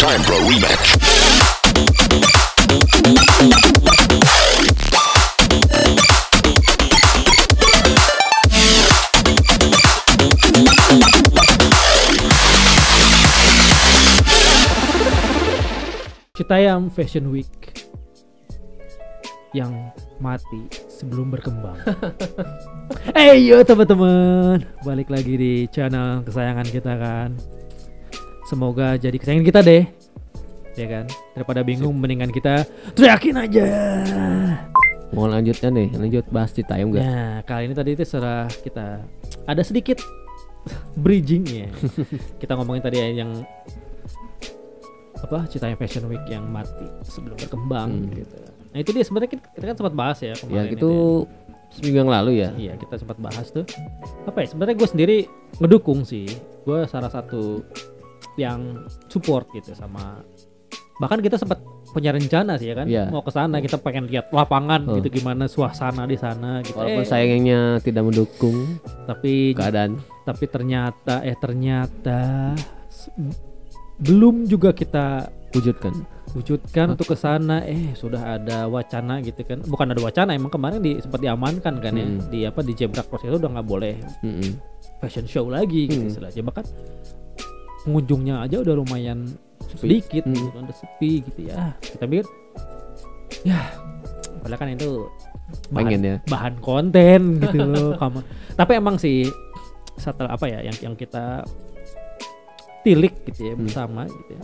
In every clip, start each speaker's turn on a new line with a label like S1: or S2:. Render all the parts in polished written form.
S1: Time Pro Rematch.
S2: Citayam Fashion Week yang mati sebelum berkembang. Yo teman-teman, balik lagi di channel kesayangan kita kan. Semoga jadi kesayangan kita deh, ya kan. Daripada bingung, mendingan kita teriakin aja.
S3: Mau lanjutnya nih, lanjut bahas Citayam gak?
S2: Nah, kali ini tadi itu setelah kita ada sedikit bridging ya. Kita ngomongin tadi yang Citayam Fashion Week yang mati sebelum berkembang gitu. Nah itu dia sebenarnya kita kan sempat bahas ya kemarin.
S3: Ya itu seminggu yang lalu ya.
S2: Iya kita sempat bahas tuh. Sebenarnya gue sendiri ngedukung sih. Gue salah satu yang support gitu sama. Bahkan kita sempat punya rencana sih ya kan. Mau ke sana kita pengen lihat lapangan gitu gimana suasana di sana gitu.
S3: Walaupun sayangnya tidak mendukung keadaan. Tapi
S2: ternyata belum juga kita wujudkan untuk ke sana. Sudah ada wacana gitu kan. Bukan ada wacana, emang kemarin sempat diamankan kan ya. Di Zebra Cross itu udah nggak boleh fashion show lagi gitu istilahnya. Bahkan pengunjungnya aja udah lumayan sedikit gitu, udah sepi gitu ya. Kita pikir ya padahal kan itu bahan konten gitu loh. Tapi emang sih setelah yang kita tilik gitu ya bersama gitu ya.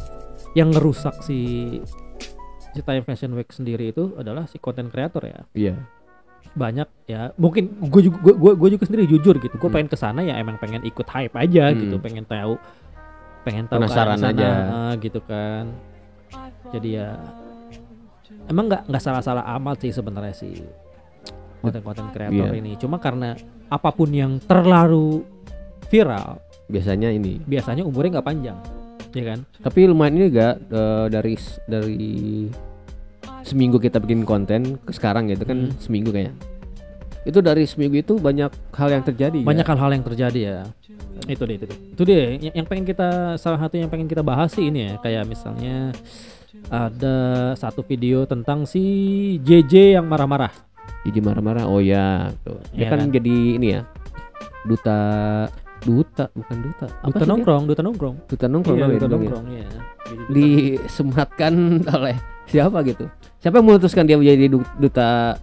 S2: Yang ngerusak si Citayam Fashion Week sendiri itu adalah si konten kreator ya.
S3: Iya.
S2: Banyak ya. Mungkin gue juga sendiri jujur gitu. Gue pengen kesana ya emang pengen ikut hype aja gitu. Pengen tahu
S3: penasaran aja
S2: gitu kan. Jadi ya emang nggak salah-salah amat sih sebenarnya si konten kreator ini. Cuma karena apapun yang terlalu viral biasanya umurnya nggak panjang, ya kan?
S3: Tapi lumayan ini dari seminggu kita bikin konten ke sekarang gitu kan seminggu kayaknya. Itu dari seminggu itu banyak hal yang terjadi.
S2: Hal yang terjadi ya. Itu deh. Yang pengen kita salah satu yang pengen kita bahas sih ini ya. Kayak misalnya ada satu video tentang si JJ yang marah-marah.
S3: JJ marah-marah. Oh ya, tuh. Dia kan jadi ini ya. Duta nongkrong ya. Disematkan oleh siapa gitu? Siapa yang memutuskan dia menjadi duta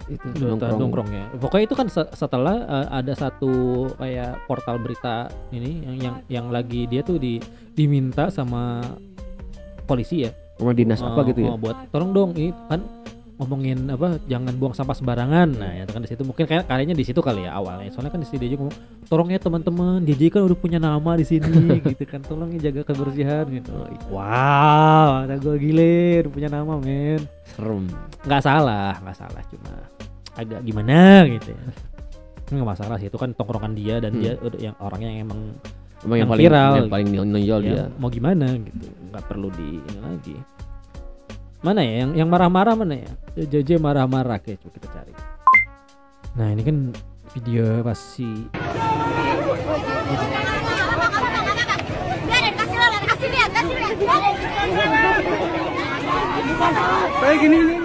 S3: itu
S2: nongkrong ya. Pokoknya itu kan setelah ada satu kayak portal berita ini yang lagi dia tuh diminta sama polisi ya.
S3: Sama dinas apa gitu ya?
S2: Buat tolong dong ini kan ngomongin jangan buang sampah sembarangan. Nah, ya kan di situ mungkin kayaknya di situ kali ya awalnya. Soalnya kan di sini dia juga ngomong, "Tolong ya teman-teman, JJ kan udah punya nama di sini." gitu kan. "Tolong ya jaga kebersihan." gitu. Wow, ada gue gile, udah punya nama, men.
S3: Serem.
S2: Nggak salah, cuma agak gimana gitu ya. Nggak masalah sih, itu kan tongkrongan dia dan dia udah yang orangnya yang emang yang viral,
S3: yang paling nonjol dia.
S2: Mau gimana gitu. Nggak perlu di ini lagi. Mana ya yang marah-marah mana ya? JJ marah-marah kayak coba kita cari. Nah, ini kan video pas si
S4: Kayak gini nih.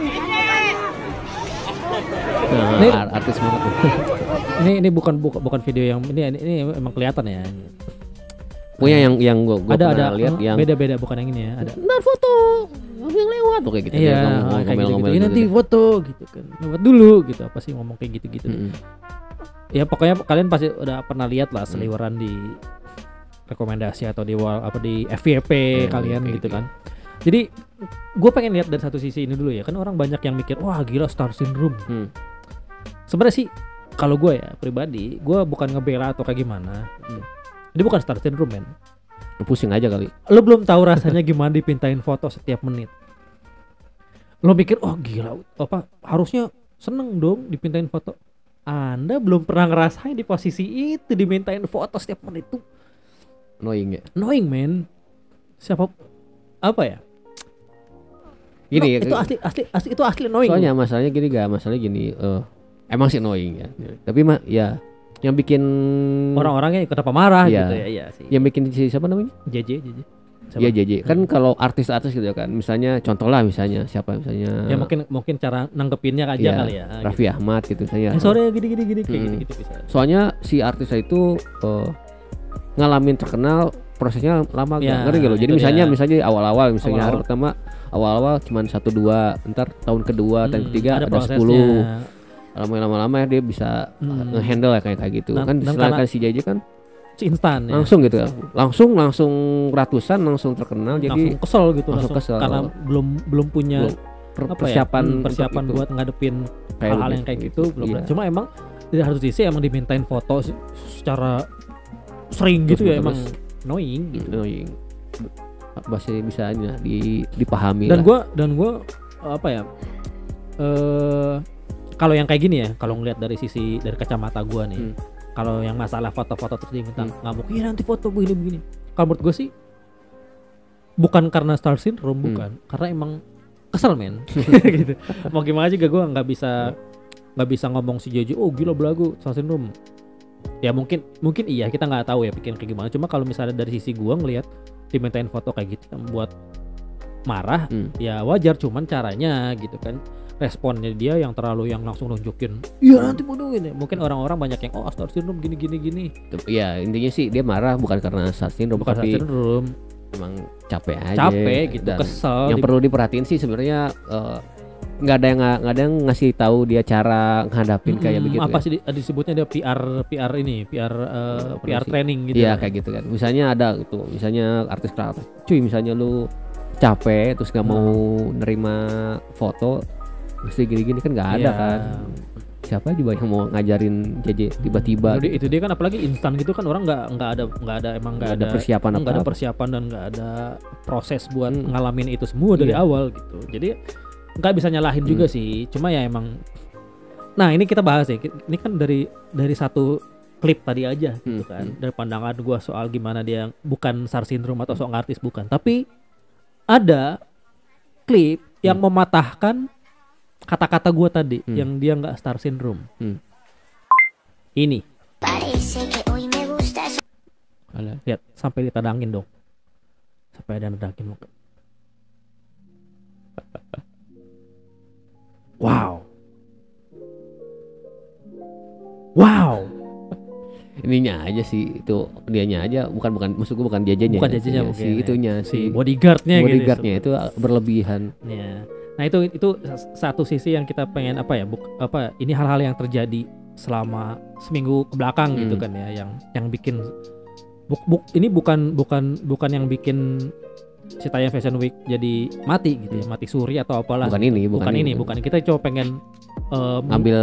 S3: Nah, artis banget tuh.
S2: Ini bukan video yang ini emang kelihatan ya.
S3: Punya yang gua
S2: ada
S3: lihat yang
S2: beda bukan yang ini ya. Ada
S3: foto yang lewat tuh kayak gitu.
S2: Iya, ngomel-ngomel gitu. Nanti foto gitu kan. Lewat dulu gitu. Apa sih ngomong kayak gitu-gitu. Ya pokoknya kalian pasti udah pernah lihat lah seliweran di rekomendasi atau di FYP kalian gitu kan. Jadi gue pengen lihat dari satu sisi ini dulu ya. Kan orang banyak yang mikir, wah gila star syndrome. Sebenarnya sih kalau gue ya pribadi, gue bukan ngebela atau kayak gimana. Ini bukan star syndrome, men.
S3: Pusing aja kali.
S2: Lo belum tahu rasanya gimana dipintain foto setiap menit. Lo mikir, oh gila, harusnya seneng dong dipintain foto. Anda belum pernah ngerasain di posisi itu dimintain foto setiap menit tuh.
S3: Annoying ya.
S2: Annoying, men. Siapa ya?
S3: Gini
S2: itu asli annoying.
S3: Soalnya masalahnya gini, emang sih annoying ya. Tapi ya yang bikin
S2: orang-orangnya kenapa marah
S3: ya,
S2: gitu ya, iya sih.
S3: Yang bikin siapa namanya?
S2: JJ. Siapa?
S3: Iya JJ. Kan kalau artis-artis gitu kan, misalnya contoh lah misalnya siapa misalnya.
S2: Ya mungkin cara nanggepinnya aja
S3: Iya,
S2: kali ya.
S3: Raffi Ahmad gitu saya.
S2: Sore gini kayak gitu bisa.
S3: Soalnya si artis itu ngalamin terkenal prosesnya lama
S2: Ya,
S3: ngerti gak lo? Jadi
S2: itu
S3: misalnya awal-awal misalnya hari
S2: Awal-awal.
S3: pertama awal-awal cuman 1-2, ntar tahun kedua, tahun ketiga ada
S2: prosesnya.
S3: 10. Lama-lama dia bisa nge-handle ya kayak gitu.
S2: Dan
S3: Kan
S2: karena
S3: sedangkan si JJ kan
S2: instan ya.
S3: langsung gitu ya. Langsung ratusan langsung terkenal jadi
S2: langsung kesel gitu
S3: langsung kesel.
S2: karena belum punya
S3: persiapan
S2: persiapan
S3: untuk itu.
S2: buat ngadepin
S3: Kayak
S2: hal-hal
S3: gitu.
S2: yang kayak gitu belum.
S3: Iya.
S2: Cuma emang dari satu sisi emang dimintain foto secara sering gitu ya, emang annoying gitu.
S3: Annoying. Masih bisa dipahami
S2: Dan
S3: lah.
S2: gua apa ya, kalau yang kayak gini ya, kalau ngelihat dari kacamata gua nih, kalau yang masalah foto-foto terus diminta ngamuk, iya nanti foto begini. Kalau menurut gua sih bukan karena star syndrome, bukan, karena emang kesel men. Gitu. Mau gimana juga gua nggak bisa ngomong si Jojo, oh gila belagu star syndrome. Ya mungkin iya, kita nggak tahu ya pikiran kayak gimana. Cuma kalau misalnya dari sisi gua ngelihat dimintain foto kayak gitu yang buat marah, ya wajar. Cuman caranya gitu kan, responnya dia yang langsung nunjukin, iya nanti mau duit. Mungkin orang-orang banyak yang star syndrome gini.
S3: Ya intinya sih dia marah bukan karena star syndrome,
S2: Bukan star
S3: tapi
S2: syndrome,
S3: emang capek aja.
S2: gitu,
S3: Dan
S2: kesel.
S3: yang perlu diperhatiin sih sebenarnya nggak ada yang ngasih tahu dia cara ngadapin kayak begitu.
S2: Apa
S3: ya.
S2: sih disebutnya dia PR training gitu.
S3: Iya kayak gitu kan. Misalnya ada gitu, misalnya artis kreatif. Cuy, misalnya lu capek terus nggak mau nerima foto, mesti gini-gini kan nggak ada
S2: Iya.
S3: kan. Siapa juga yang mau ngajarin JJ tiba-tiba
S2: Itu dia kan, apalagi instan gitu kan, orang nggak ada
S3: persiapan
S2: nggak ada
S3: apa-apa.
S2: persiapan dan nggak ada proses buat ngalamin itu semua dari awal gitu. Jadi nggak bisa nyalahin juga sih. Cuma ya emang, nah ini kita bahas ya, ini kan dari satu klip tadi aja gitu kan, dari pandangan gua soal gimana dia bukan star syndrome atau sok artis, bukan, tapi ada klip yang mematahkan kata-kata gua tadi yang dia nggak star syndrome. Ini lihat, sampai ditadangin dong, sampai ada nadangin. Wow.
S3: Ininya aja sih, itu dianya aja, bukan maksud gue bukan jajannya.
S2: Bukan jajannya, mungkin,
S3: si
S2: ya.
S3: itunya
S2: Si bodyguardnya
S3: bodyguardnya
S2: gitu.
S3: itu berlebihan.
S2: Ya. Nah itu satu sisi yang kita pengen ini hal-hal yang terjadi selama seminggu kebelakang gitu kan ya, yang bikin ini bukan yang bikin Citayam Fashion Week jadi mati gitu ya, mati suri atau apalah.
S3: Bukan ini.
S2: Kita coba pengen
S3: ngambil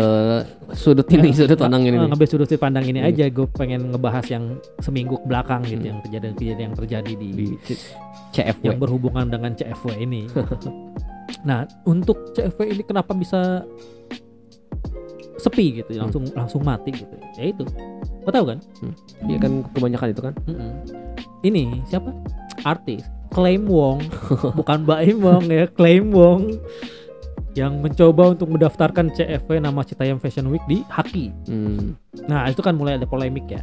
S3: sudut pandang ini.
S2: Ngambil sudut pandang ini aja. Gue pengen ngebahas yang seminggu kebelakang gitu, yang kejadian yang terjadi di
S3: CFW
S2: yang berhubungan dengan CFW ini. Nah, untuk CFW ini kenapa bisa sepi gitu, langsung mati gitu? Ya itu, lo tahu kan?
S3: Iya kan, kebanyakan itu kan.
S2: Ini siapa? Artis Claim Wong, bukan Baim Wong ya, Claim Wong yang mencoba untuk mendaftarkan CFW nama Citayam Fashion Week di Haki. Nah itu kan mulai ada polemik ya.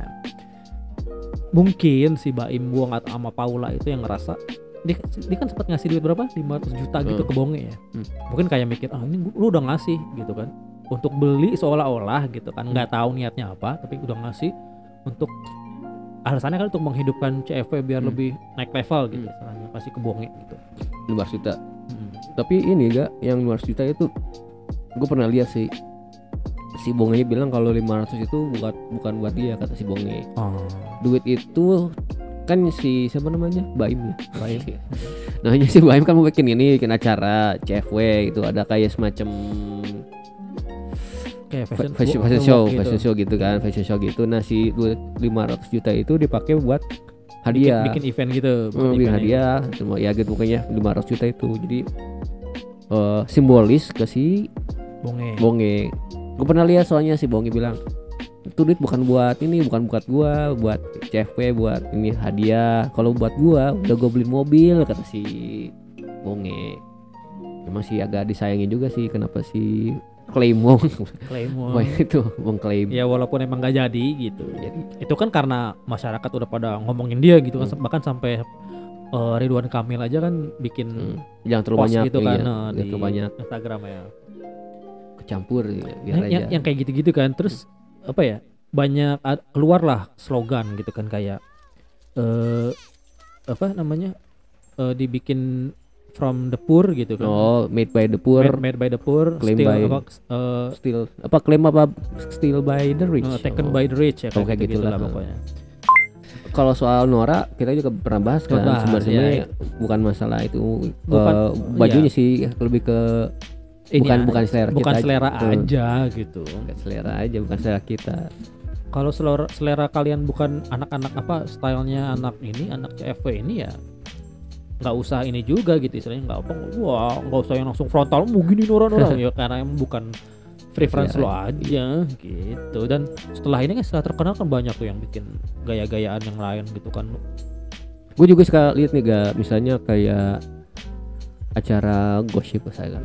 S2: Mungkin si Baim Wong atau sama Paula itu yang ngerasa dia kan sempat ngasih duit berapa? 500 juta gitu ke Bonge ya. Mungkin kayak mikir, ini lu udah ngasih gitu kan, untuk beli seolah-olah gitu kan, nggak tahu niatnya apa, tapi udah ngasih untuk alasannya kan untuk menghidupkan CFW biar lebih naik level gitu, istilahnya kasih ke Bonge gitu.
S3: 500 juta. Tapi ini gak, yang 500 juta itu gue pernah lihat sih, si Bonge bilang kalau 500 itu bukan buat dia, kata si Bonge. Duit itu kan si siapa namanya, Baim ya, Baim. Nah si Baim kan mau bikin acara CFW itu, ada kayak semacam
S2: kayak
S3: fashion show gitu kan, fashion show gitu. Nah si 500 juta itu dipakai buat hadiah,
S2: bikin event gitu,
S3: bikin hadiah, cuma ya gitu pokoknya 500 juta itu. Jadi simbolis ke si Bonge. Gue pernah lihat soalnya si Bonge bilang itu duit bukan buat gua, buat CFW, buat ini hadiah. Kalau buat gua udah gue beli mobil, kata si Bonge. Memang sih agak disayangin juga sih, kenapa si Claim Wong itu mengklaim.
S2: Ya walaupun emang gak jadi gitu. Itu kan karena masyarakat udah pada ngomongin dia gitu kan, bahkan sampai Ridwan Kamil aja kan bikin
S3: jangan terlalu
S2: post
S3: banyak
S2: gitu kan di
S3: terlalu banyak
S2: Instagram ya.
S3: Kecampur biar aja.
S2: Yang kayak gitu-gitu kan. Terus apa ya? Banyak keluarlah slogan gitu kan kayak apa namanya? Dibikin from the poor gitu kan.
S3: Made by the poor.
S2: Made by the poor.
S3: Claim
S2: Still,
S3: by claim still by the rich.
S2: Taken by the rich ya
S3: kayak
S2: gitu lah
S3: gitulah
S2: pokoknya.
S3: Kalau soal Nora kita juga pernah bahas kan sebenarnya bukan masalah itu bajunya sih lebih ke bukan selera kita.
S2: Bukan selera aja gitu.
S3: Bukan selera aja, bukan selera kita.
S2: Kalau selera kalian bukan anak-anak apa stylenya anak CFW ini ya nggak usah ini juga gitu istilahnya nggak usah yang langsung frontal mau gini Nora ya karena emang bukan preference lo aja gitu. Dan setelah ini kan setelah terkenal kan banyak tuh yang bikin gaya-gayaan yang lain gitu kan.
S3: Gue juga suka lihat nih misalnya kayak acara gosip acara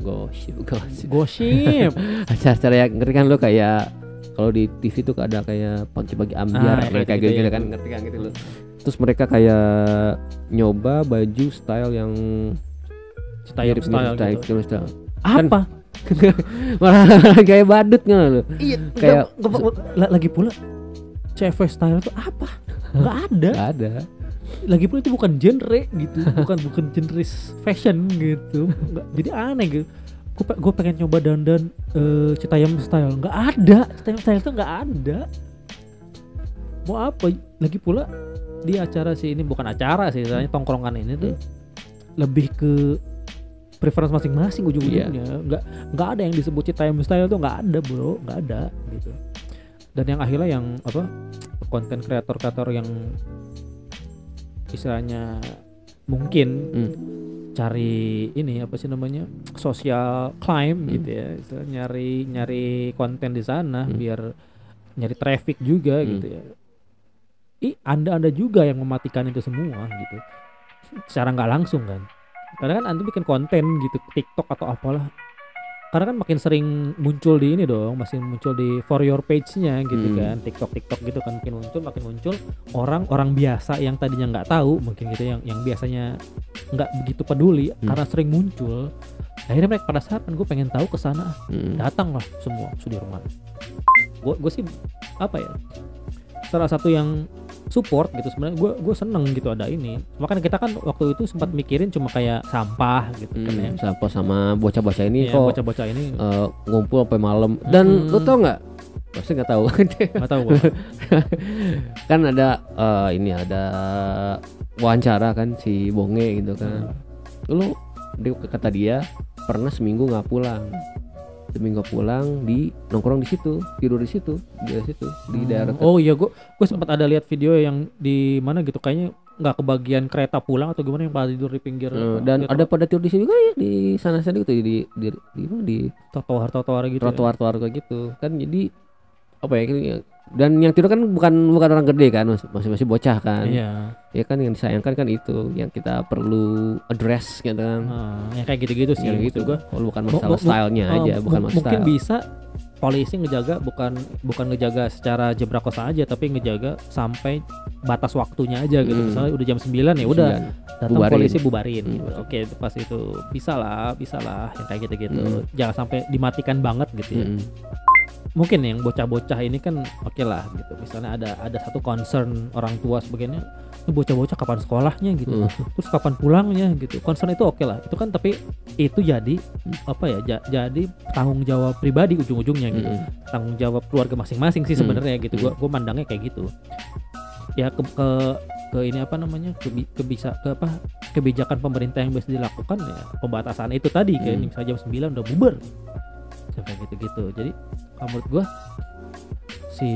S3: yang ngerti kan lo kayak kalau di TV tuh ada kayak pagi-pagi ambiar kayak gitu kan ngerti kan gitu lo. Terus mereka kayak nyoba baju style yang
S2: style gitu. Apa?
S3: Malah kayak badut nggak lo?
S2: Iya. Kayak lagi pula CV style itu apa? Nggak ada. Lagi pula itu bukan genre gitu, bukan genre fashion gitu. Nggak, jadi aneh gitu. Gue pengen nyoba dandan Citayam style, nggak ada. Citayam style itu nggak ada. Mau apa? Lagi pula di acara sih ini bukan acara sih, misalnya tongkrongan ini tuh lebih ke preference masing-masing ujung-ujungnya. Nggak ada yang disebut Citayam style tuh nggak ada bro, nggak ada gitu. Dan yang akhirnya yang apa konten kreator yang istilahnya mungkin cari ini apa sih namanya social climb gitu ya, istilahnya nyari konten di sana biar nyari traffic juga gitu ya. Anda juga yang mematikan itu semua gitu secara nggak langsung kan. Karena kan Anda bikin konten gitu TikTok atau apalah, karena kan makin sering muncul di ini dong, masih muncul di for your page-nya gitu kan, TikTok gitu kan makin muncul orang biasa yang tadinya nggak tahu mungkin gitu yang biasanya nggak begitu peduli karena sering muncul. Akhirnya mereka pada saat kan gue pengen tahu kesana, datang lah semua Sudirman. Gue sih apa ya, salah satu yang support gitu sebenarnya. Gue seneng gitu ada ini. Makanya kita kan waktu itu sempat mikirin cuma kayak sampah gitu kan ya.
S3: Sampah sama bocah-bocah ini
S2: bocah-bocah ini
S3: ngumpul sampai malam. Dan lu tau nggak? Pasti nggak tahu.
S2: Nggak tahu.
S3: Kan ada ini ada wawancara kan si Bonge gitu kan. Lu kata dia pernah seminggu nggak pulang. Seminggu pulang di nongkrong di situ, tidur di situ di daerah.
S2: Oh iya, gue sempat ada lihat video yang di mana gitu kayaknya nggak kebagian kereta pulang atau gimana yang pada tidur di pinggir.
S3: Dan ada pada tidur di sini juga ya di sana gitu di
S2: trotoar gitu.
S3: Trotoar kayak gitu kan. Jadi apa ya, dan yang tidur kan bukan orang gede kan, masih bocah kan.
S2: Iya.
S3: Ya kan yang disayangkan kan itu yang kita perlu address gitu kan.
S2: Yang kayak gitu-gitu sih
S3: gitu gua. Bukan masalah stylenya aja, bukan masalah.
S2: Mungkin bisa polisi ngejaga bukan ngejaga secara jebrak kosa aja, tapi ngejaga sampai batas waktunya aja gitu. Misalnya udah jam 9 ya udah datang polisi bubarin gitu. Oke, pas itu bisa lah yang kayak gitu-gitu. Jangan sampai dimatikan banget gitu ya. Mungkin yang bocah-bocah ini kan oke lah gitu. Misalnya ada satu concern orang tua sebagainya, ini bocah-bocah kapan sekolahnya gitu, terus kapan pulangnya gitu. Concern itu oke lah. Itu kan tapi itu jadi apa ya? Jadi tanggung jawab pribadi ujung-ujungnya gitu. Tanggung jawab keluarga masing-masing sih sebenarnya gitu. Gua mandangnya kayak gitu. Ya ke ini apa namanya? Kebijakan pemerintah yang bisa dilakukan ya pembatasan itu tadi kayak misalnya jam 9 udah bubar. Sampai gitu-gitu. Jadi menurut gue si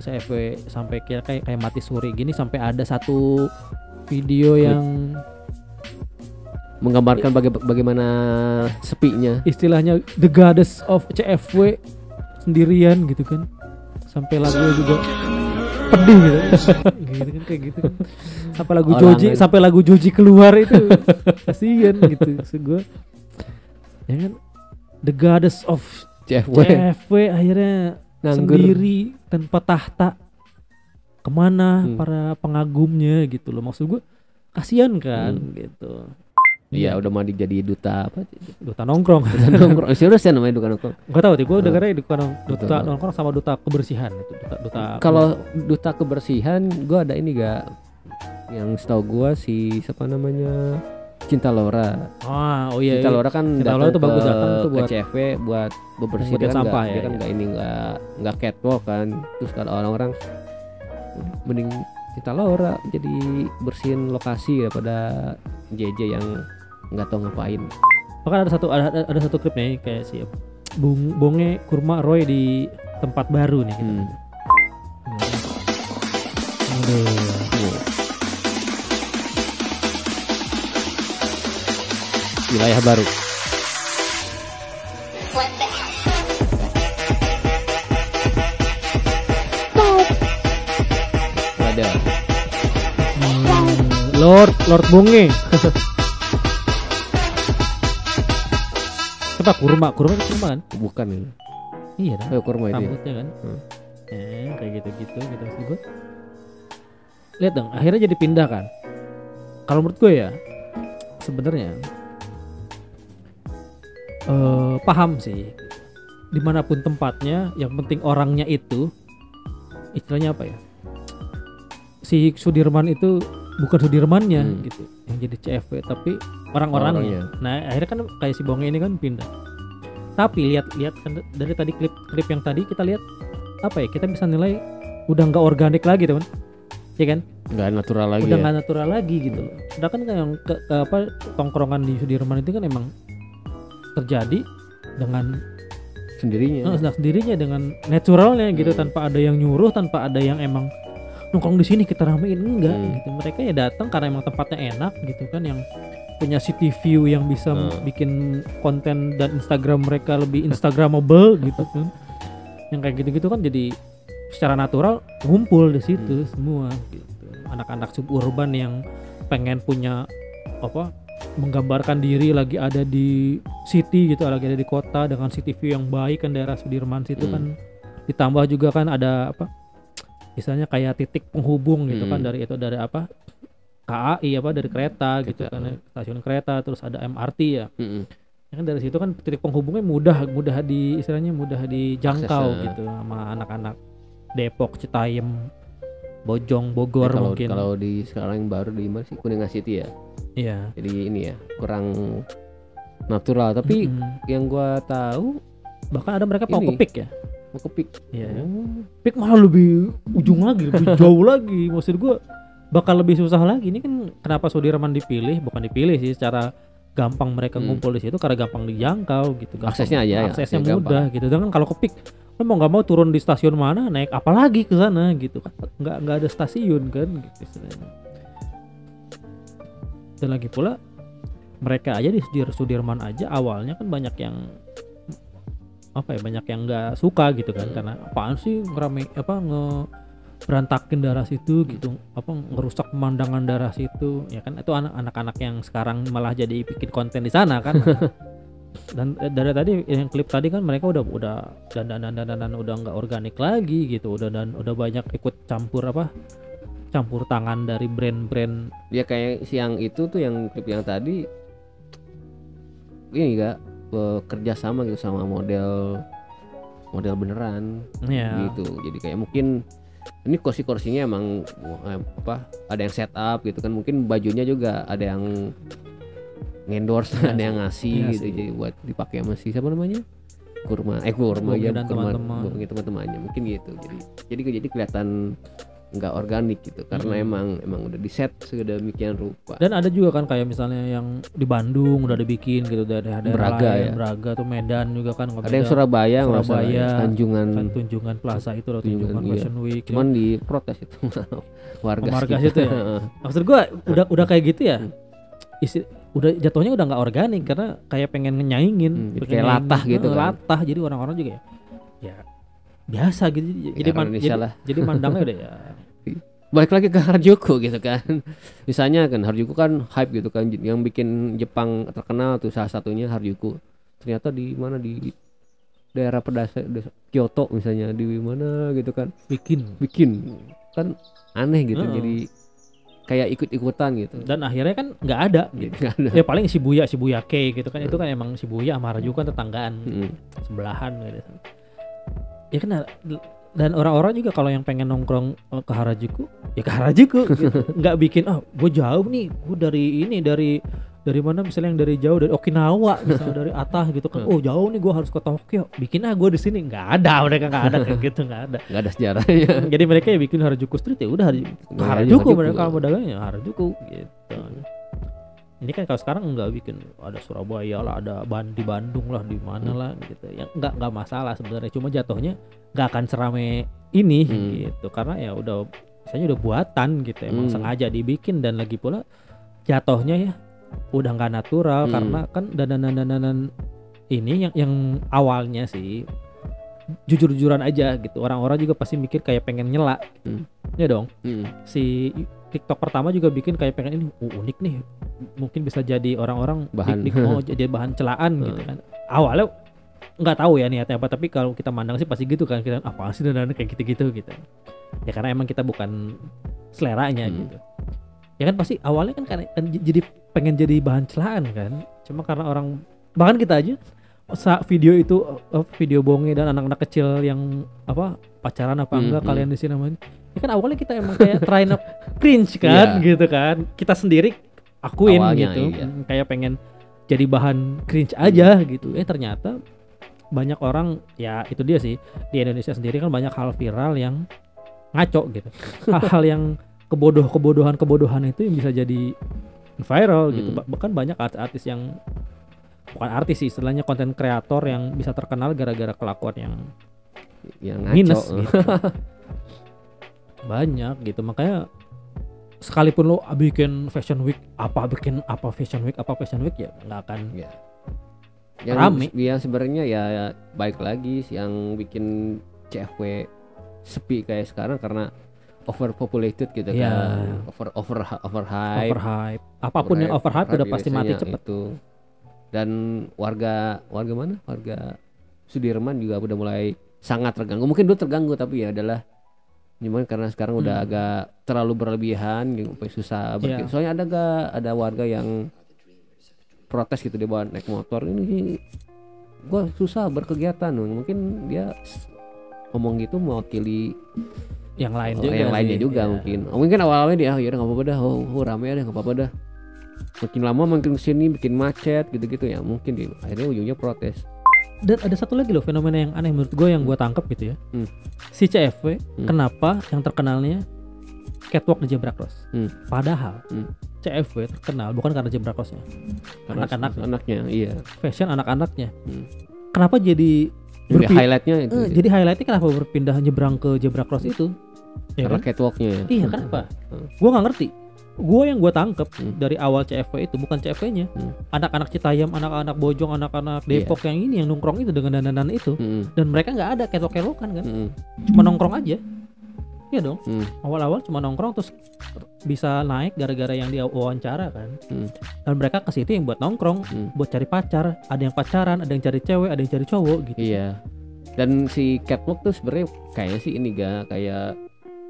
S2: CFW sampai kayak mati suri gini, sampai ada satu video yang
S3: menggambarkan bagaimana sepinya,
S2: istilahnya the goddess of CFW sendirian gitu kan, sampai lagunya juga pedih gitu gitu kan, kayak gitu kan. Sampai lagu Joji keluar itu kasihan gitu maksud gue ya kan. The goddess of CFW akhirnya sendiri tanpa tahta, kemana para pengagumnya gitu loh. Maksud gue kasihan kan gitu.
S3: Iya, udah mandi jadi duta apa?
S2: Duta nongkrong.
S3: Duta nongkrong. Serius ya namanya duta nongkrong.
S2: Gak tahu sih, gue dengarnya duta nongkrong sama duta kebersihan itu. Duta.
S3: Kalau duta kebersihan, gue ada ini gak? Yang setahu gue si siapa namanya Cinta Laura.
S2: Oh iya.
S3: Cinta Laura kan
S2: Cinta Laura tuh bagus datang tuh buat
S3: CFW buat bebersih
S2: kan sampah ya.
S3: Dia kan nggak ini nggak catwalk kan. Terus kalau orang-orang mending Cinta Laura jadi bersihin lokasi daripada JJ yang nggak tahu ngapain.
S2: Bahkan ada satu klip nih kayak si Bonge Kurma Roy di tempat baru nih gitu.
S3: Wilayah baru. Ada
S2: Lord Bonge. Apa kurma itu kurma kan?
S3: bukan ini.
S2: Iya kan?
S3: Kurma itu.
S2: Rambutnya kan? Kayak gitu sih gue. Lihat dong, akhirnya jadi pindah kan. Kalau menurut gue ya, sebenarnya paham sih. Dimanapun tempatnya, yang penting orangnya itu, istilahnya apa ya? Si Sudirman itu bukan Sudirmannya gitu, yang jadi CFW, tapi orang-orangnya. Nah akhirnya kan kayak si Bonge ini kan pindah. Tapi lihat kan dari tadi klip yang tadi kita lihat apa ya, kita bisa nilai udah nggak organik lagi teman, ya kan?
S3: Nggak natural lagi.
S2: Udah nggak natural lagi gitu loh. Sedangkan yang tongkrongan di Sudirman itu kan emang terjadi dengan sendirinya dengan naturalnya gitu, tanpa ada yang nyuruh, tanpa ada yang emang nongkrong di sini kita ramein, enggak gitu. Mereka ya datang karena emang tempatnya enak gitu kan, yang punya city view yang bisa bikin konten dan Instagram mereka lebih instagramable gitu kan. Yang kayak gitu-gitu kan jadi secara natural ngumpul di situ semua gitu. Anak-anak suburban yang pengen punya menggambarkan diri lagi ada di city gitu, lagi ada di kota dengan city view yang baik kan, daerah Sudirman situ kan. Ditambah juga kan ada misalnya kayak titik penghubung gitu kan, dari KAI dari kereta gitu kan, stasiun kereta, terus ada MRT ya. Ya kan dari situ kan titik penghubungnya mudah dijangkau gitu sama anak-anak Depok, Citayam, Bojong, Bogor ya, mungkin.
S3: Kalau di sekarang yang baru di mana sih, Kuningan City ya.
S2: Iya.
S3: Jadi ini ya kurang natural, tapi yang gua tahu
S2: bahkan ada mereka mau ke PIK ya.
S3: Mau ke PIK.
S2: Iya. PIK malah lebih ujung lagi, lebih jauh lagi. Maksud gua bakal lebih susah lagi. Ini kan kenapa Sudirman bukan dipilih sih, secara gampang mereka ngumpul di situ karena gampang dijangkau gitu.
S3: Aksesnya
S2: mudah gampang gitu. Dan kalau ke PIK lo mau nggak mau turun di stasiun mana, naik apa lagi ke sana gitu kan, nggak ada stasiun kan gitu istilahnya. Dan lagi pula mereka aja di Sudirman aja awalnya kan banyak yang nggak suka gitu kan, karena apaan sih berantakin daerah situ gitu, ngerusak pemandangan daerah situ ya kan. Itu anak-anak yang sekarang malah jadi bikin konten di sana kan. Dan dari tadi yang klip tadi kan mereka udah dan udah nggak organik lagi gitu, udah banyak ikut campur tangan dari brand-brand.
S3: Ya kayak siang itu tuh yang klip yang tadi ini enggak kerja sama gitu sama model beneran gitu. Jadi kayak mungkin ini kursinya emang ada yang setup gitu kan, mungkin bajunya juga ada yang endorse, ada yang ngasih gitu, jadi buat dipakai sama siapa namanya, kurma ya, teman-temannya mungkin gitu. Jadi kelihatan nggak organik gitu, karena emang udah di set sedemikian rupa.
S2: Dan ada juga kan kayak misalnya yang di Bandung udah dibikin gitu, daerah Braga tuh, Medan juga kan.
S3: Ada yang Surabaya,
S2: Tunjungan Plaza itu loh, Tunjungan Fashion Week.
S3: Cuman di protes itu warga
S2: situ ya. Maksud gua udah kayak gitu ya. Udah jatuhnya udah nggak organik karena kayak pengen ngenyaingin,
S3: kayak latah gitu kan.
S2: Latah, jadi orang-orang juga ya biasa gitu. Jadi mandangnya udah ya.
S3: Balik lagi ke Harajuku gitu kan. Misalnya kan Harajuku kan hype gitu kan, yang bikin Jepang terkenal tuh salah satunya Harajuku. Ternyata di mana, di daerah pedesaan Kyoto misalnya, di mana gitu kan. Bikin kan aneh gitu. Jadi kayak ikut-ikutan gitu.
S2: Dan akhirnya kan nggak ada gitu. Ya paling Shibuya K gitu kan, itu kan emang Shibuya sama Harajuku kan tetanggaan, sebelahan gitu. Ya kan, dan orang-orang juga kalau yang pengen nongkrong ke Harajuku ya ke Harajuku gitu. Nggak bikin gue jauh nih, gue dari mana misalnya yang dari jauh, dari Okinawa misalnya, dari Atah gitu kan, jauh nih gue harus ke Tokyo, bikin gue di sini. Nggak ada, mereka nggak ada kayak gitu, nggak ada sejarahnya. Jadi mereka ya bikin Harajuku Street, ya udah Harajuku mereka mau dagangnya Harajuku gitu. Ini kan kalau sekarang nggak bikin ada Surabaya lah, ada di Bandung lah, di mana lah gitu. Yang nggak masalah sebenarnya, cuma jatuhnya nggak akan serame ini gitu, karena ya misalnya udah buatan gitu, emang sengaja dibikin, dan lagi pula jatuhnya ya udah nggak natural karena kan dan ini yang awalnya sih jujur-jujuran aja gitu, orang-orang juga pasti mikir kayak pengen nyela ya dong. Si TikTok pertama juga bikin kayak pengen ini unik nih, mungkin bisa jadi orang-orang jadi bahan celaan gitu kan. Awalnya nggak tahu ya niatnya apa, tapi kalau kita mandang sih pasti gitu kan, kita apa sih dan kayak gitu ya, karena emang kita bukan seleranya gitu ya kan. Pasti awalnya kan jadi pengen jadi bahan celaan kan, cuma karena orang, bahkan kita aja video itu video bonge dan anak-anak kecil yang pacaran apa enggak kalian di sini namanya, ya kan awalnya kita emang kayak trying up cringe kan gitu kan, kita sendiri akuin awalnya, gitu kayak pengen jadi bahan cringe aja gitu. Ternyata banyak orang, ya itu dia sih, di Indonesia sendiri kan banyak hal viral yang ngaco gitu. Hal-hal yang kebodohan itu yang bisa jadi viral gitu. Bahkan banyak artis yang bukan artis sih, istilahnya konten kreator yang bisa terkenal gara-gara kelakuan yang minus gitu. Banyak gitu. Makanya sekalipun lo bikin fashion week apa fashion week ya nggak akan rame.
S3: Yang sebenarnya ya baik lagi yang bikin CFW sepi kayak sekarang karena overpopulated gitu kan, overhype. Apapun yang overhype udah pasti mati cepet tuh. Dan warga mana? Warga Sudirman juga udah mulai sangat terganggu. Mungkin dulu terganggu tapi ya adalah cuman karena sekarang udah agak terlalu berlebihan gitu, susah soalnya ada warga yang protes gitu, dia bawa naik motor, ini gua susah berkegiatan. Mungkin dia ngomong gitu mewakili
S2: yang lain juga,
S3: yang lainnya juga mungkin awalnya dia ya udah nggak apa-apa dah, rame dah nggak apa-apa dah. Makin lama makin kesini bikin macet gitu-gitu ya, mungkin akhirnya ujungnya protes.
S2: Dan ada satu lagi loh fenomena yang aneh menurut gue yang gue tangkap gitu ya, si CFW kenapa yang terkenalnya catwalk di Zebra Cross, padahal CFW terkenal bukan karena Zebra Crossnya, anak-anaknya, fashion anak-anaknya, kenapa jadi
S3: highlightnya itu.
S2: Jadi highlightnya kenapa berpindah nyebrang ke Zebra Cross itu?
S3: Karena kan? Catwalknya.
S2: Iya, kenapa? Gue nggak ngerti. Yang gue tangkep dari awal CFW itu bukan CFW-nya, anak-anak Citayam, anak-anak Bojong, anak-anak Depok yang ini yang nongkrong itu dengan dandanan itu, dan mereka nggak ada catwalk-catwalkan kan, cuma nongkrong aja. Iya dong. Awal-awal cuma nongkrong terus bisa naik gara-gara yang diwawancara kan. Dan mereka ke situ yang buat nongkrong, buat cari pacar, ada yang pacaran, ada yang cari cewek, ada yang cari cowok gitu.
S3: Iya. Dan si catwalk tuh sebenarnya kayaknya sih ini kayak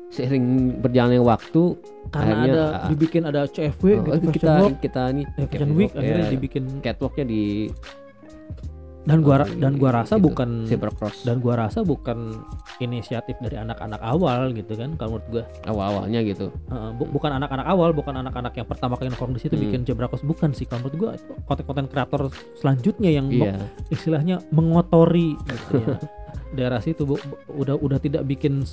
S3: seiring berjalannya waktu
S2: karena dibikin ada CFW gitu,
S3: kita nih
S2: Fashion Week akhirnya dibikin
S3: catwalknya di
S2: dan gua rasa
S3: gitu,
S2: bukan
S3: Zebra Cross.
S2: Dan gua rasa bukan inisiatif dari anak-anak awal gitu kan, kalau menurut gua
S3: awalnya gitu.
S2: Bukan anak-anak awal, bukan anak-anak yang pertama kali nongkrong di situ bikin Zebra Cross, bukan sih. Kalau menurut gua konten-konten kreator selanjutnya yang istilahnya mengotori gitu ya. Daerah situ udah tidak bikin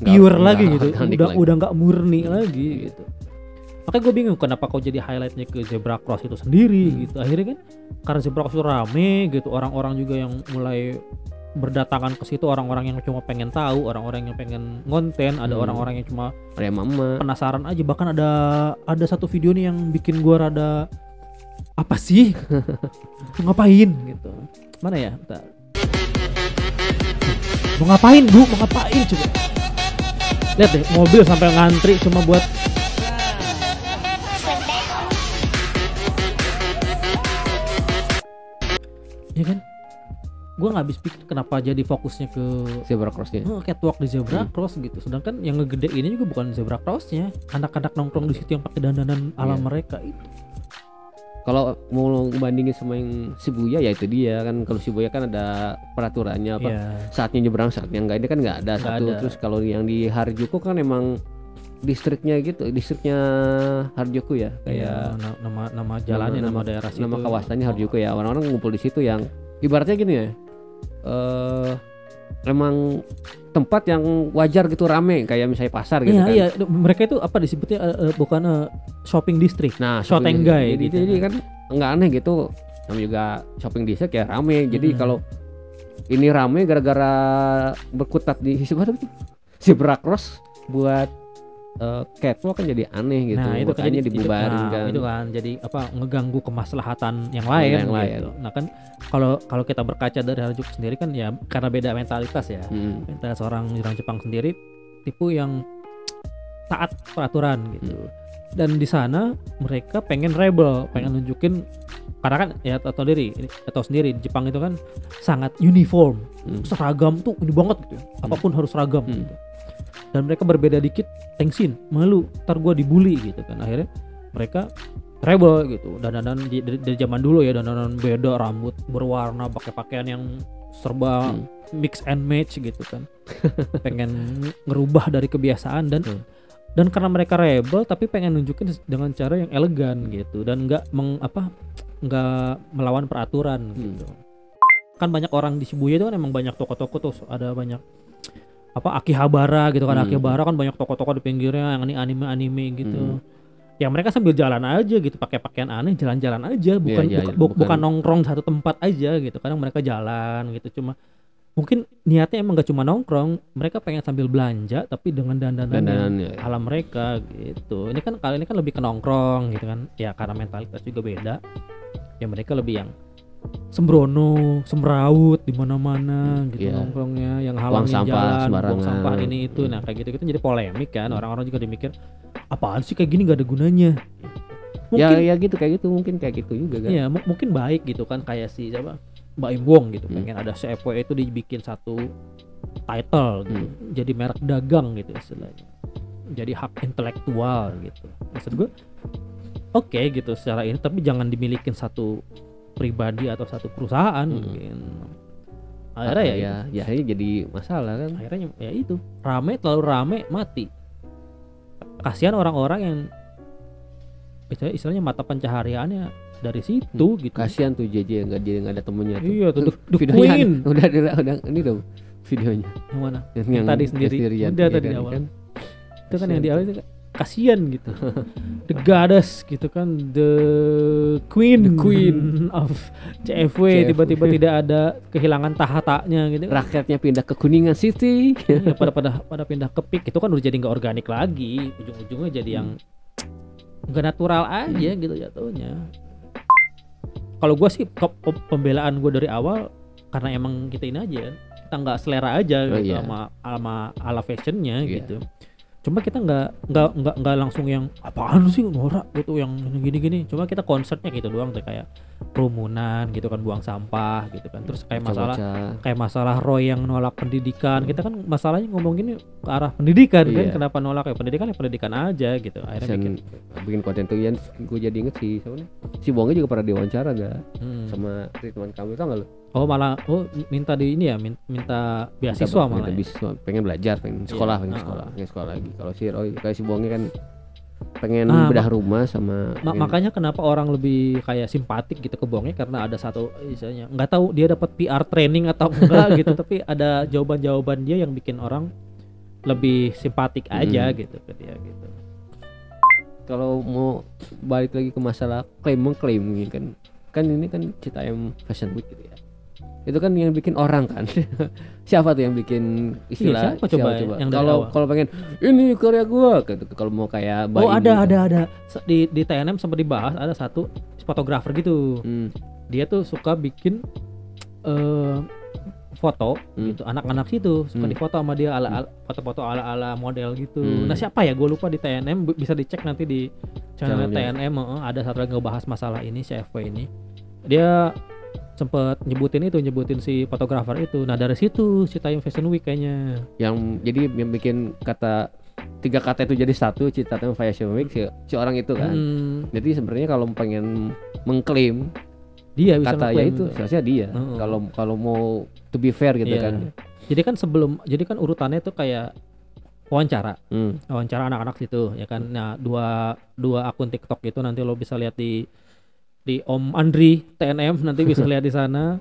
S2: pure lagi gitu, udah nggak murni lagi gitu. Makanya gue bingung kenapa kau jadi highlightnya ke Zebra Cross itu sendiri gitu. Akhirnya kan karena Zebra Cross itu rame gitu, orang-orang juga yang mulai berdatangan ke situ, orang-orang yang cuma pengen tahu, orang-orang yang pengen ngonten, ada orang-orang yang cuma penasaran aja. Bahkan ada satu video nih yang bikin gue rada apa sih ngapain gitu. Mana ya? Bentar. Mau ngapain coba. Lihat deh, mobil sampai ngantri cuma buat ya kan. gue nggak habis pikir kenapa jadi fokusnya ke
S3: zebra crossnya.
S2: Catwalk di zebra cross gitu. Sedangkan yang ngegede ini juga bukan zebra crossnya, anak-anak nongkrong di situ yang pakai dandanan ala mereka itu.
S3: Kalau mau bandingin sama yang Shibuya ya itu dia kan, kalau Shibuya kan ada peraturannya apa saatnya nyebrang saatnya enggak, ini kan nggak ada satu. Terus kalau yang di Harajuku kan emang distriknya gitu, distriknya Harajuku ya kayak
S2: nama jalannya, nama daerah situ,
S3: nama kawasannya Harajuku ya, orang-orang ngumpul di situ yang ibaratnya gini ya, emang tempat yang wajar gitu rame kayak misalnya pasar gitu kan.
S2: Iya, mereka itu apa disebutnya bukan shopping district.
S3: Nah,
S2: Shotenggai gitu.
S3: Jadi kan nggak aneh gitu. Namanya juga shopping district ya rame. Jadi kalau ini rame gara-gara berkutat di zebra cross buat catwalk kan jadi aneh gitu.
S2: Nah, itu kan jadi
S3: dibubarin kan.
S2: Itu kan jadi apa ngeganggu kemaslahatan yang lain gitu. Nah kan kalau kita berkaca dari Harajuku sendiri kan ya karena beda mentalitas ya. Mentalitas orang Jepang sendiri tipe yang taat peraturan gitu. Dan di sana mereka pengen rebel, pengen nunjukin karena kan ya atau sendiri di Jepang itu kan sangat uniform, seragam tuh ini banget gitu. Apapun harus seragam gitu. Dan mereka berbeda dikit, tengsin, malu, ntar gue dibully gitu kan. Akhirnya mereka rebel gitu. Dandanan dari zaman dulu ya, dandanan beda, rambut berwarna, pakai pakaian yang serba mix and match gitu kan. Pengen ngerubah dari kebiasaan dan karena mereka rebel tapi pengen nunjukin dengan cara yang elegan gitu dan nggak melawan peraturan gitu. Kan banyak orang di Shibuya itu kan emang banyak toko-toko tuh, ada banyak Akihabara gitu kan. Akihabara kan banyak toko-toko di pinggirnya yang ini anime gitu. Ya mereka sambil jalan aja gitu, pakai pakaian aneh, jalan-jalan aja, bukan nongkrong satu tempat aja gitu. Kadang mereka jalan gitu, cuma mungkin niatnya emang gak cuma nongkrong, mereka pengen sambil belanja tapi dengan dandanan ala mereka gitu. Ini kan lebih ke nongkrong gitu kan. Ya karena mentalitas juga beda. Ya mereka lebih yang sembrono, semrawut di mana-mana gitu nongkrongnya, yang halangin jalan, buang sampah ini itu. Nah kayak gitu jadi polemik kan. Orang-orang juga dimikir apaan sih kayak gini gak ada gunanya. Mungkin
S3: ya gitu kayak gitu, mungkin kayak gitu juga kan.
S2: Iya, mungkin baik gitu kan, kayak si siapa Mbak Imbong gitu, pengen ada CFW itu dibikin satu title gitu, jadi merek dagang gitu istilahnya, jadi hak intelektual gitu. Maksud gue oke gitu secara ini, tapi jangan dimilikin satu pribadi atau satu perusahaan mungkin. Akhirnya
S3: ya ini jadi masalah kan.
S2: Akhirnya ya itu terlalu rame mati. Kasihan orang-orang yang istilahnya mata pencahariannya dari situ gitu.
S3: Kasihan tuh JJ nggak ada temennya tuh.
S2: Iya tuh
S3: videonya udah ini dong videonya.
S2: Yang mana? Yang tadi sendiri. Udah tadi di awal. Kan? Itu kan yang di awal itu kasihan gitu. The goddess gitu kan, the queen of CFW tiba-tiba tidak ada, kehilangan tahtanya gitu.
S3: Rakyatnya pindah ke Kuningan City.
S2: Ya, pada pindah ke PIK, itu kan udah jadi nggak organik lagi. Ujung-ujungnya jadi yang nggak natural aja gitu jatuhnya. Kalau gue sih pembelaan gue dari awal karena emang kita ini aja, kita nggak selera aja gitu sama ala fashionnya gitu. Cuma kita nggak langsung yang apaan sih norak gitu yang gini-gini. Cuma kita konsepnya gitu doang tuh, kayak kerumunan gitu kan, buang sampah gitu kan. Terus kayak masalah Roy yang nolak pendidikan. Kita kan masalahnya ngomongin ke arah pendidikan kan, kenapa nolak ya pendidikan aja gitu. Akhirnya
S3: bikin konten tuh yang gue jadi inget sih si Bonge juga pernah diwawancara sama Ridwan Kamil, tau gak lo?
S2: Oh malah minta di ini ya, minta beasiswa malah.
S3: Minta beasiswa, pengen belajar, pengen sekolah lagi. Kalau si Roy kayak si Bonge kan pengen bedah rumah sama
S2: makanya kenapa orang lebih kayak simpatik gitu ke Bonge, karena ada satu misalnya nggak tahu dia dapat PR training atau enggak gitu, tapi ada jawaban dia yang bikin orang lebih simpatik aja gitu ke dia gitu.
S3: Kalau mau balik lagi ke masalah klaim kan ini kan Citayam Fashion Week gitu ya. Itu kan yang bikin orang kan. Siapa tuh yang bikin istilah?
S2: Siapa coba?
S3: Kalau pengen ini karya gua, kalau mau kayak
S2: ada di TNM sempat dibahas, ada satu fotografer gitu. Dia tuh suka bikin foto gitu, anak-anak situ suka difoto sama dia, foto-foto ala model gitu. Nah siapa ya, gue lupa. Di TNM bisa dicek nanti di channel TNM. Ada satu lagi ngebahas masalah ini, CFW ini. Dia sempet nyebutin si fotografer itu. Nah dari situ Citayam Fashion Week kayaknya.
S3: Yang bikin 3 kata itu jadi satu, Citayam Fashion Week si orang itu kan. Jadi sebenarnya kalau pengen mengklaim
S2: dia bisa
S3: kata ya itu seharusnya dia. Kalau mau to be fair gitu kan.
S2: Jadi kan urutannya tuh kayak wawancara anak-anak situ ya kan. Nah dua akun TikTok itu nanti lo bisa lihat di Om Andri TNM, nanti bisa lihat di sana.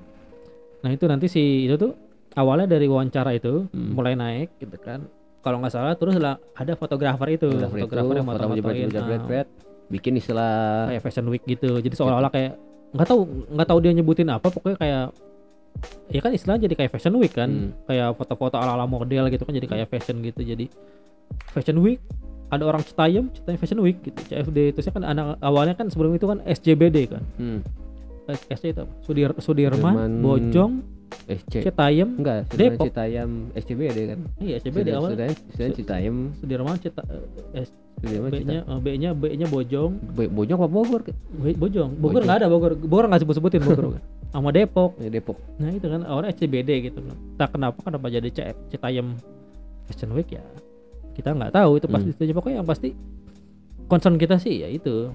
S2: Nah itu nanti itu tuh awalnya dari wawancara itu mulai naik gitu kan. Kalau nggak salah terus ada fotografer yang foto-fotoin
S3: bikin istilah
S2: kayak Fashion Week gitu. Jadi seolah-olah kayak nggak tahu dia nyebutin apa, pokoknya kayak ya kan istilahnya jadi kayak Fashion Week kan. Kayak foto-foto ala-ala model gitu kan, jadi kayak fashion gitu. Jadi Fashion Week, ada orang Citayam Fashion Week gitu, CFD itu kan anak awalnya kan sebelum itu kan SJBD kan. SC itu Sudirman, Bojong, Citayam, Depok.
S3: Citayam SCBD kan.
S2: Iya SCBD awal.
S3: Citayam,
S2: Sudirman, B-nya Bojong.
S3: Bojong apa Bogor?
S2: Bogor nggak ada, Bogor nggak sebutin Bogor. Sama Depok.
S3: Depok.
S2: Nah itu kan awalnya SCBD gitu. Tak kenapa jadi Citayam Fashion Week ya kita nggak tahu itu pasti itu. Pokoknya yang pasti concern kita sih ya itu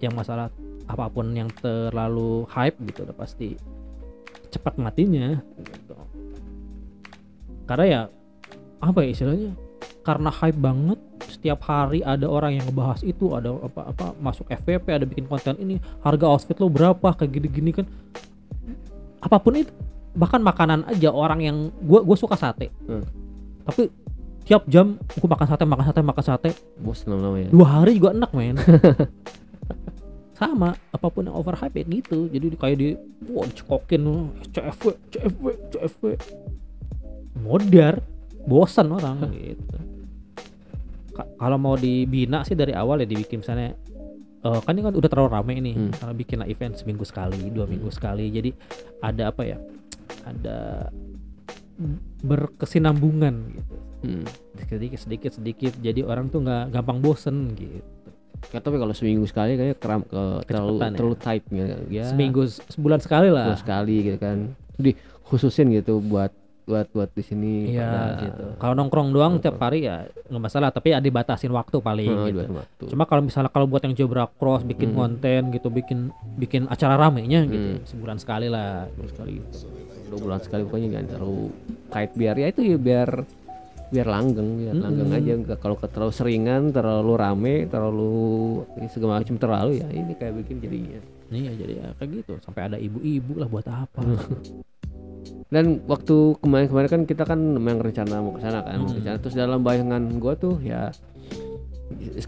S2: yang masalah apapun yang terlalu hype gitu udah pasti cepat matinya gitu. Karena ya apa ya istilahnya, karena hype banget, setiap hari ada orang yang ngebahas itu, ada apa masuk FVP, ada bikin konten ini, harga outfit lo berapa kayak gini-gini kan. Apapun itu, bahkan makanan aja, orang yang gue suka sate. Tapi tiap jam gue makan sate.
S3: Bos namanya.
S2: 2 hari juga enak men. Sama apapun yang overhype ya gitu. Jadi kayak cekokin CFW. Modar, bosan orang gitu. Kalau mau dibina sih dari awal ya dibikin misalnya kan ini kan udah terlalu rame nih. Karena bikin event seminggu sekali, 2 minggu sekali. Jadi ada apa ya? Ada berkesinambungan gitu. Sedikit jadi orang tuh nggak gampang bosen gitu.
S3: Tapi kalau seminggu sekali kayaknya terlalu tight ya.
S2: Sebulan sekali lah.
S3: Sebulan sekali gitu kan. Dikhususin gitu buat di sini.
S2: Iya gitu. Kalau nongkrong doang tiap hari ya nggak masalah, tapi ya dibatasin waktu paling gitu. Cuma kalau misalnya buat yang Jebrak Cross bikin konten gitu, bikin acara ramenya gitu, sebulan sekali lah, sekali.
S3: 2 bulan sekali pokoknya jangan terlalu tight, biar ya itu ya biar langgeng aja. Enggak kalau terlalu seringan, terlalu rame, terlalu segala macam terlalu ya ini kayak bikin jadinya.
S2: Iya jadi ya kayak gitu, sampai ada ibu-ibu lah buat apa.
S3: Dan waktu kemarin kan kita kan memang rencana mau ke sana kan, terus dalam bayangan gua tuh ya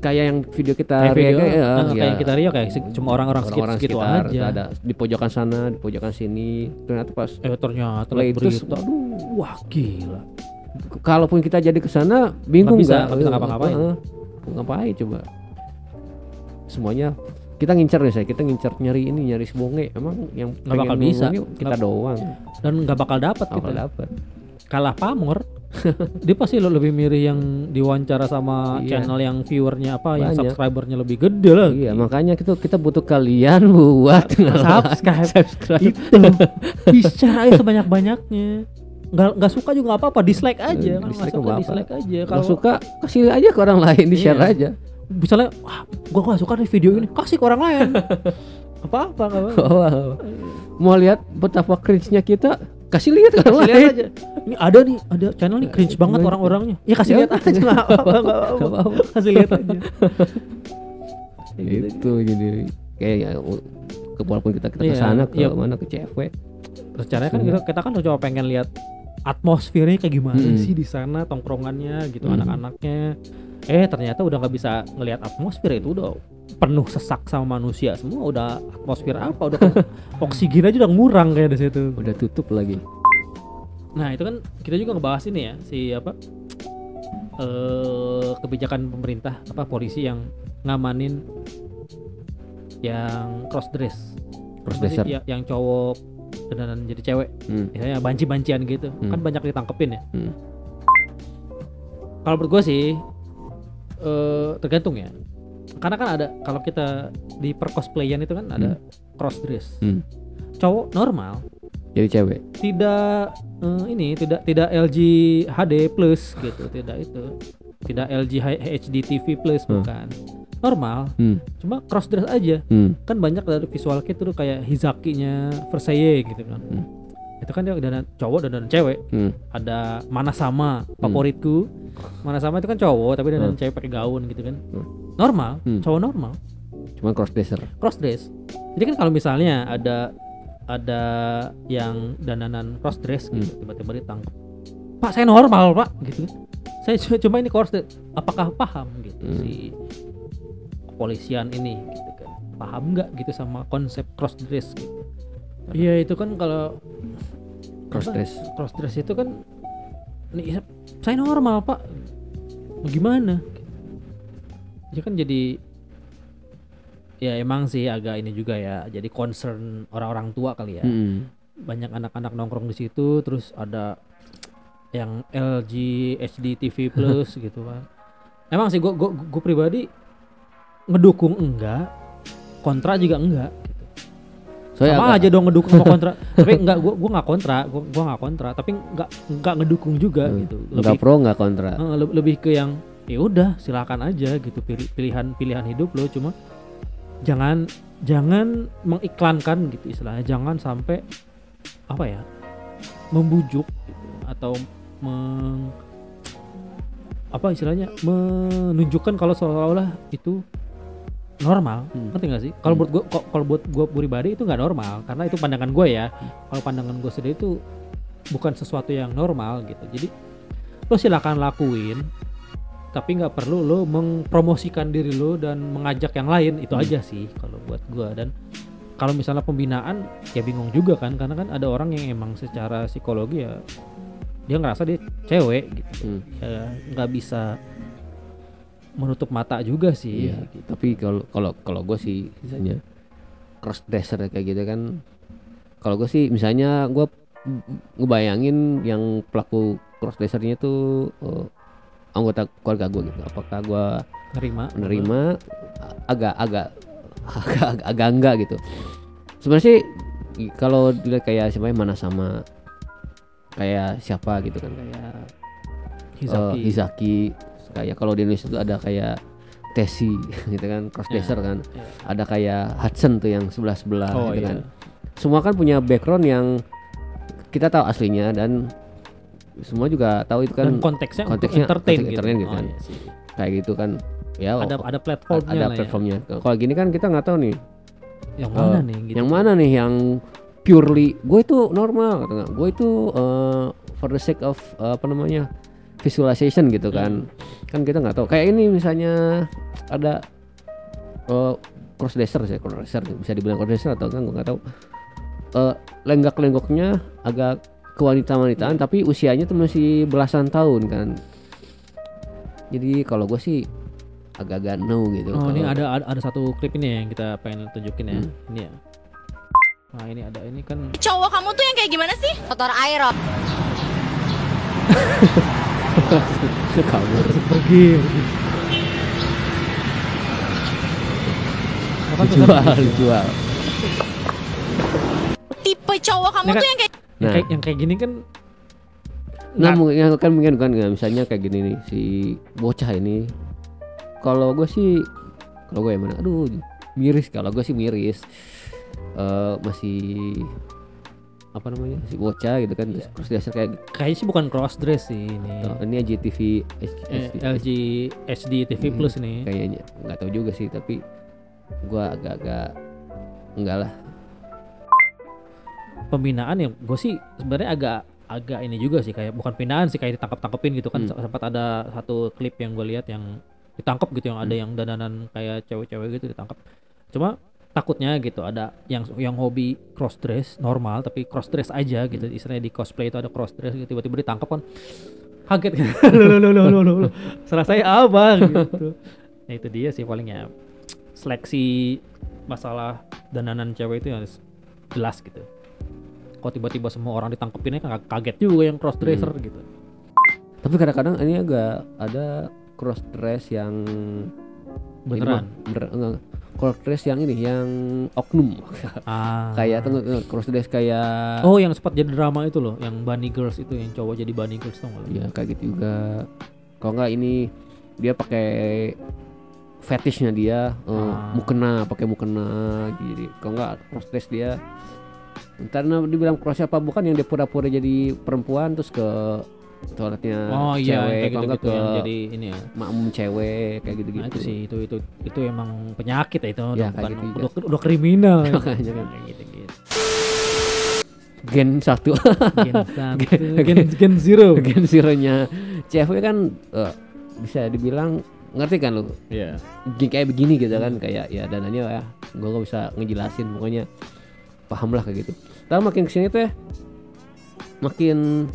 S3: kayak yang video kita
S2: kayak kita Rio kayak cuma orang-orang sekitar aja.
S3: Ada di pojokan sana, di pojokan sini. Ternyata pas
S2: ternyata berita, wah gila.
S3: Kalaupun kita jadi ke sana bingung
S2: nggak bisa ngapa-ngapain.
S3: Ngapain coba? Semuanya kita ngincar nyari si Bonge. Emang yang
S2: nggak bakal bisa
S3: kita doang.
S2: Dan nggak bakal dapat kalah pamor. Dia pasti lebih milih yang diwawancara sama channel yang viewernya yang subscribernya lebih gede lah.
S3: Iya, makanya kita butuh kalian buat
S2: subscribe. Itu di-share aja sebanyak-banyaknya. Nggak suka juga nggak apa-apa, dislike aja. Dislike aja.
S3: Kalau suka kasih aja ke orang lain, di-share aja.
S2: Misalnya, gua nggak suka nih video ini, kasih ke orang lain. Apa-apa nggak apa-apa.
S3: Mau lihat betapa cringe-nya kita, kasih lihat ke orang lain
S2: aja. Ini ada channel nih cringe banget orang-orangnya. Ya kasih lihat aja, nggak apa-apa. Kasih lihat aja.
S3: Itu jadi kayak walaupun kita ke sana ke mana ke CFW.
S2: Rencananya kan kita kan coba pengen lihat atmosfernya kayak gimana sih di sana, tongkrongannya gitu, anak-anaknya. Ternyata udah nggak bisa ngelihat atmosfer, itu udah penuh sesak sama manusia semua. Udah atmosfer apa, udah oksigen aja udah ngurang kayak di situ,
S3: udah tutup lagi.
S2: Nah itu kan kita juga ngebahas ini ya, kebijakan pemerintah, polisi yang ngamanin yang crossdresser yang cowok dan jadi cewek, misalnya banci-bancian gitu, kan banyak ditangkepin ya. Kalau menurut gue sih tergantung ya. karena kan ada kalau kita di percosplayan itu kan ada cross dress. Cowok normal
S3: jadi cewek
S2: tidak tidak LG HD plus gitu, tidak itu. Tidak LG HD TV plus bukan. Normal. Cuma cross dress aja. Kan banyak dari visual kit tuh kayak Hizaki-nya Versailles gitu kan. Itu kan dia dandan cowok dan dandan cewek. Ada Mana Sama favoritku. Mana Sama itu kan cowok tapi dandan cewek pakai gaun gitu kan. Normal, cowok normal.
S3: Cuma cross dresser.
S2: Cross dress. Jadi kan kalau misalnya ada yang dandanan cross dress gitu, tiba-tiba ditangkap. Pak, saya normal, Pak, gitu. Saya cuma ini cross dress. Apakah paham gitu si kepolisian ini gitu kan. Paham enggak gitu sama konsep cross dress gitu. Iya, itu kan kalau cross dress itu kan nih, saya normal, Pak. Bagaimana? Ya kan jadi ya emang sih agak ini juga ya. Jadi concern orang-orang tua kali ya. Banyak anak-anak nongkrong di situ, terus ada yang LG HD TV plus gitu kan. Emang sih gue pribadi ngedukung enggak, kontra juga enggak gitu. Sama aja dong ngedukung sama kontra. Tapi enggak, gue nggak kontra, gue nggak kontra, tapi enggak ngedukung juga gitu.
S3: Enggak pro enggak kontra.
S2: Lebih ke yang ya udah silakan aja gitu, pilihan hidup lo, cuma jangan mengiklankan gitu istilahnya, jangan sampai apa ya membujuk gitu, atau menunjukkan kalau seolah-olah itu normal. Ngerti nggak sih? Kalau buat gue pribadi itu nggak normal, karena itu pandangan gue ya. Kalau pandangan gue sendiri itu bukan sesuatu yang normal gitu. Jadi lo silakan lakuin, tapi nggak perlu lo mempromosikan diri lo dan mengajak yang lain. Itu aja sih kalau buat gue. Dan kalau misalnya pembinaan ya bingung juga kan, karena kan ada orang yang emang secara psikologi ya dia ngerasa dia cewek gitu. Ya nggak bisa menutup mata juga sih.
S3: Iya,
S2: gitu.
S3: Tapi kalau gue sih misalnya cross dresser kayak gitu kan, kalau gue sih misalnya gue ngebayangin yang pelaku cross dressernya tuh anggota keluarga gue gitu. Apakah gue menerima agak enggak gitu. Sebenarnya sih kalau dilihat kayak siapa Mana Sama, kayak siapa gitu kan, kayak Hizaki, kayak kalau di Indonesia itu ada kayak Tesi gitu kan, cross dresser kan. Ada kayak Hudson tuh yang sebelah gitu kan. Semua kan punya background yang kita tahu aslinya, dan semua juga tahu itu kan,
S2: dan konteksnya entertain gitu
S3: kan. Kayak gitu kan. Ya
S2: ada platformnya.
S3: Ada platformnya. Ya. Kalau gini kan kita nggak tahu nih.
S2: Yang mana nih? Gitu.
S3: Yang mana nih yang purely gue itu normal, gue itu for the sake of visualization gitu kan. Kan kita nggak tahu. Kayak ini misalnya ada cross dresser bisa dibilang cross dresser atau enggak, gue nggak tahu. Lenggak-lenggoknya agak kewanita-wanitaan, tapi usianya tuh masih belasan tahun kan. Jadi kalau gue sih agak-agak no gitu.
S2: Ini ada satu klip ini yang kita pengen tunjukin ya. Ini ya. Nah ini kan
S1: cowok kamu tuh yang kayak gimana sih? Kotor air loh.
S3: Kabur
S2: pergi.
S3: Dijual.
S1: Tipe cowok kamu tuh yang kayak
S2: yang kayak gini kan.
S3: Nah mungkin kan misalnya kayak gini nih, si bocah ini. Kalau gue yang mana? Aduh, miris. Kalau gue sih miris. Masih apa namanya, si bocah gitu kan, cross dresser
S2: kayaknya sih bukan cross dress sih ini.
S3: Ini LG
S2: HD TV plus nih.
S3: Kayaknya nggak tahu juga sih, tapi gua agak enggak lah.
S2: Pembinaan yang gue sih sebenarnya agak ini juga sih, kayak bukan pembinaan sih, kayak ditangkapin gitu kan. Sempat ada satu klip yang gue lihat yang ditangkap gitu, yang ada yang dandanan kayak cewek-cewek gitu ditangkap. Cuma takutnya gitu ada yang hobi cross dress normal tapi cross dress aja gitu, istilahnya di cosplay itu ada cross dress gitu, tiba-tiba ditangkap kan kaget kan. lo salah saya apa gitu. Nah itu dia sih palingnya, seleksi masalah dandanan cewek itu yang jelas gitu. Kok tiba-tiba semua orang ditangkepinnya kan kaget juga yang cross dresser gitu.
S3: Tapi kadang-kadang ini agak ada cross dress yang
S2: Beneran?
S3: Bener, cross dress yang ini, yang oknum. Kayak cross dress kayak.
S2: Oh, yang sempat jadi drama itu loh, yang bunny girls itu, yang cowok jadi bunny girls tau nggak?
S3: Ya kayak gitu juga. Kalau nggak ini dia pakai fetishnya dia mukena, pakai mukena. Jadi kalau nggak cross dress dia. Ntar dibilang cross apa bukan, yang dia pura-pura jadi perempuan terus ke toiletnya cewek,
S2: kayak
S3: gitu,
S2: yang jadi ini ya,
S3: makmum cewek kayak gitu-gitu.
S2: Nah, itu sih itu emang penyakit ya itu,
S3: ya,
S2: bukan
S3: gitu
S2: udah kriminal.
S3: Makanya kan
S2: gitu.
S3: Gen 1
S2: Gen zero.
S3: Gen zero-nya cewek kan bisa dibilang, ngerti kan lu?
S2: Iya.
S3: Kayak begini gitu kan, kayak ya dananya ya gue gak bisa ngejelasin, pokoknya paham lah kayak gitu. Tapi makin kesini tuh ya makin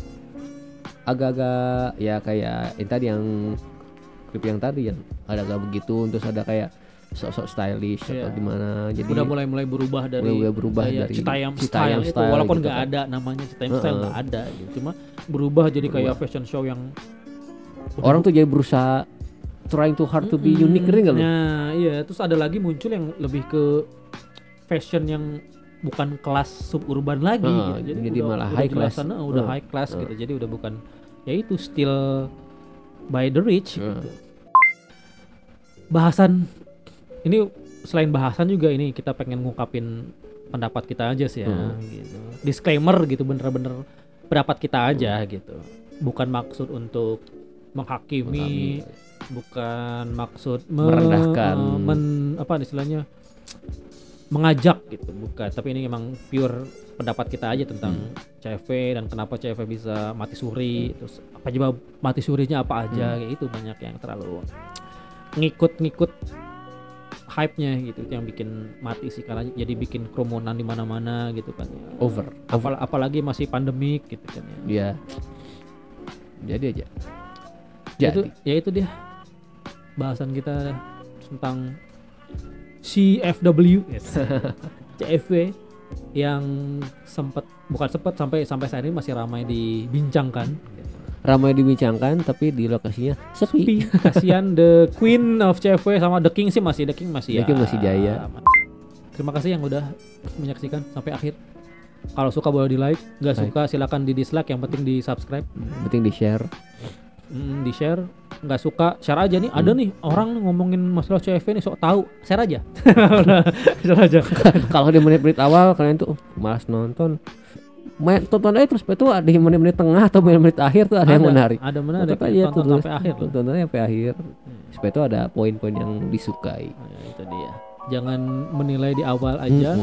S3: agak-agak ya kayak yang klip yang tadi yang ada agak begitu, terus ada kayak sok-sok stylish atau gimana. Jadi
S2: udah mulai berubah dari Citayam style itu, walaupun nggak
S3: gitu
S2: ada namanya Citayam style, nggak ada gitu. Cuma berubah jadi kayak fashion show yang
S3: orang tuh jadi berusaha trying too hard to be unique, nggak lu?
S2: Nah iya, terus ada lagi muncul yang lebih ke fashion yang bukan kelas suburban lagi gitu.
S3: Jadi malah high class.
S2: Udah high class gitu. Jadi udah bukan ya itu still by the rich gitu. Bahasan ini, selain bahasan juga ini kita pengen ngungkapin pendapat kita aja sih ya gitu. Disclaimer gitu, bener-bener pendapat kita aja gitu. Bukan maksud untuk menghakimi, bukan maksud
S3: merendahkan,
S2: apa istilahnya, mengajak gitu, bukan. Tapi ini memang pure pendapat kita aja tentang CV dan kenapa CV bisa mati suri, terus apa coba mati surinya apa aja, kayak itu banyak yang terlalu ngikut hype-nya gitu, yang bikin mati sih, karena jadi bikin kerumunan di mana-mana gitu kan ya.
S3: Over.
S2: Apalagi masih pandemik gitu kan ya.
S3: Iya. Jadi aja.
S2: Itu dia bahasan kita tentang CFW, CFW yang sampai saat ini masih ramai dibincangkan, tapi di lokasinya sepi. Kasihan the Queen of CFW sama The King masih
S3: jaya.
S2: Terima kasih yang udah menyaksikan sampai akhir. Kalau suka boleh di like, nggak suka silakan di dislike, yang penting di subscribe,
S3: penting di share.
S2: Di share, nggak suka share aja nih. Ada nih orang ngomongin masalah CFW nih, sok tahu, share aja. Share aja.
S3: Kalau di menit-menit awal kalian tuh malas nonton, tonton aja terus itu ada di menit-menit tengah atau menit-menit akhir tuh ada yang menarik.
S2: Ada menarik.
S3: Tonton sampai akhir. Tonton sampai akhir. Supaya itu ada poin-poin yang disukai.
S2: Ya, itu dia. Jangan menilai di awal aja.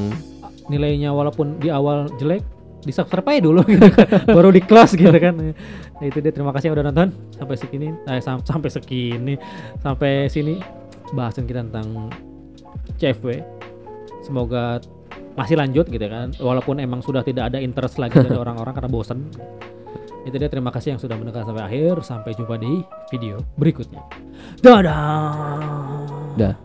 S2: Nilainya walaupun di awal jelek, di subscribe aja dulu gitu kan. Baru di close gitu kan. Nah, itu dia, terima kasih yang udah nonton sampai sini bahasan kita tentang CFW. Semoga masih lanjut gitu kan, walaupun emang sudah tidak ada interest lagi dari orang-orang karena bosan. Itu dia, terima kasih yang sudah mendengar sampai akhir. Sampai jumpa di video berikutnya. Dadah.